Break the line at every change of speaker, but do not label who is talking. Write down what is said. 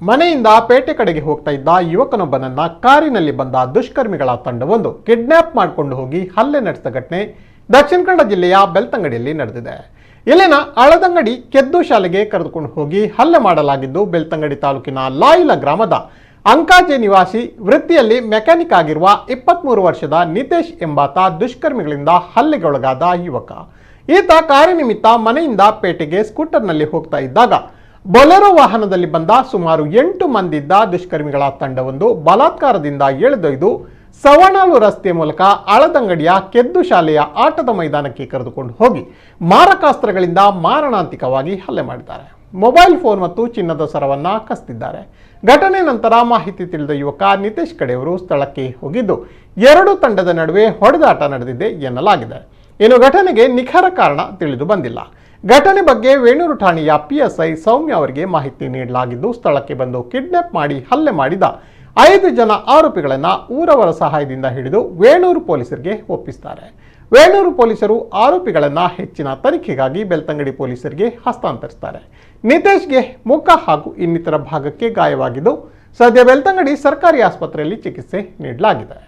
ಮನೆಯಿಂದ ಪೇಟೆ ಕಡೆಗೆ ಹೋಗ್ತಾ ಇದ್ದ ಯುವಕನೊಬ್ಬನನ್ನ ಕಾರಿನಲ್ಲಿ ಬಂದ ದುಷ್ಕರ್ಮಿಗಳ ತಂಡವೊಂದು ಕಿಡ್ನಾಪ್ ಮಾಡಿಕೊಂಡು ಹೋಗಿ ಹಲ್ಲೆ ನಡೆಸಿದ ಘಟನೆ ದಕ್ಷಿಣ ಕನ್ನಡ ಜಿಲ್ಲೆಯ ಬೆಳ್ತಂಗಡಿಯಲ್ಲಿ ನಡೆದಿದೆ. ಇಲ್ಲಿನ ಆಳದಂಗಡಿ ಕೆದ್ದು ಶಾಲೆಗೆ ಕರೆದುಕೊಂಡು ಹೋಗಿ ಹಲ್ಲೆ ಮಾಡಲಾಗಿದ್ದು ಬೆಳ್ತಂಗಡಿ ತಾಲೂಕಿನ ಲಾಯಿಲ ಗ್ರಾಮದ ಅಂಕಾಜೆ ನಿವಾಸಿ, ವೃತ್ತಿಯಲ್ಲಿ ಮೆಕ್ಯಾನಿಕ್ ಆಗಿರುವ 23 ವರ್ಷದ ನಿತೇಶ್ ಎಂಬಾತ ದುಷ್ಕರ್ಮಿಗಳಿಂದ ಹಲ್ಲೆಗೊಳಗಾದ ಯುವಕ. ಈತ ಕಾರ್ಯನಿಮಿತ್ತ ಮನೆಯಿಂದ ಪೇಟೆಗೆ ಸ್ಕೂಟರ್ನಲ್ಲಿ ಹೋಗ್ತಾ ಇದ್ದಾಗ ಬೊಲೆರೋ ವಾಹನದಲ್ಲಿ ಬಂದ ಸುಮಾರು 8 ಮಂದಿದ್ದ ದುಷ್ಕರ್ಮಿಗಳ ತಂಡವೊಂದು ಬಲಾತ್ಕಾರದಿಂದ ಎಳೆದೊಯ್ದು ಸವಣಾಳು ರಸ್ತೆ ಮೂಲಕ ಆಳದಂಗಡಿಯ ಕೆದ್ದು ಶಾಲೆಯ ಆಟದ ಮೈದಾನಕ್ಕೆ ಕರೆದುಕೊಂಡು ಹೋಗಿ ಮಾರಕಾಸ್ತ್ರಗಳಿಂದ ಮಾರಣಾಂತಿಕವಾಗಿ ಹಲ್ಲೆ ಮಾಡಿದ್ದಾರೆ. ಮೊಬೈಲ್ ಫೋನ್ ಮತ್ತು ಚಿನ್ನದ ಸರವನ್ನ ಕಸಿದಿದ್ದಾರೆ. ಘಟನೆ ನಂತರ ಮಾಹಿತಿ ತಿಳಿದ ಯುವಕ ನಿತೇಶ್ ಕಡೆಯವರು ಸ್ಥಳಕ್ಕೆ ಹೋಗಿದ್ದು ಎರಡು ತಂಡದ ನಡುವೆ ಹೊಡೆದಾಟ ನಡೆದಿದೆ ಎನ್ನಲಾಗಿದೆ. ಇನ್ನು ಘಟನೆಗೆ ನಿಖರ ಕಾರಣ ತಿಳಿದು ಬಂದಿಲ್ಲ. ಘಟನೆ ಬಗ್ಗೆ ವೇಣೂರು ಠಾಣೆಯ PSI ಸೌಮ್ಯ ಅವರಿಗೆ ಮಾಹಿತಿ ನೀಡಲಾಗಿದ್ದು ಸ್ಥಳಕ್ಕೆ ಬಂದು ಕಿಡ್ನಾಪ್ ಮಾಡಿ ಹಲ್ಲೆ ಮಾಡಿದ 5 ಜನ ಆರೋಪಿಗಳನ್ನು ಊರವರ ಸಹಾಯದಿಂದ ಹಿಡಿದು ವೇಣೂರು ಪೊಲೀಸರಿಗೆ ಒಪ್ಪಿಸುತ್ತಾರೆ. ವೇಣೂರು ಪೊಲೀಸರು ಆರೋಪಿಗಳನ್ನು ಹೆಚ್ಚಿನ ತನಿಖೆಗಾಗಿ ಬೆಳ್ತಂಗಡಿ ಪೊಲೀಸರಿಗೆ ಹಸ್ತಾಂತರಿಸುತ್ತಾರೆ. ನಿತೇಶ್ಗೆ ಮುಖ ಹಾಗೂ ಇನ್ನಿತರ ಭಾಗಕ್ಕೆ ಗಾಯವಾಗಿದ್ದು ಸದ್ಯ ಬೆಳ್ತಂಗಡಿ ಸರ್ಕಾರಿ ಆಸ್ಪತ್ರೆಯಲ್ಲಿ ಚಿಕಿತ್ಸೆ ನೀಡಲಾಗಿದೆ.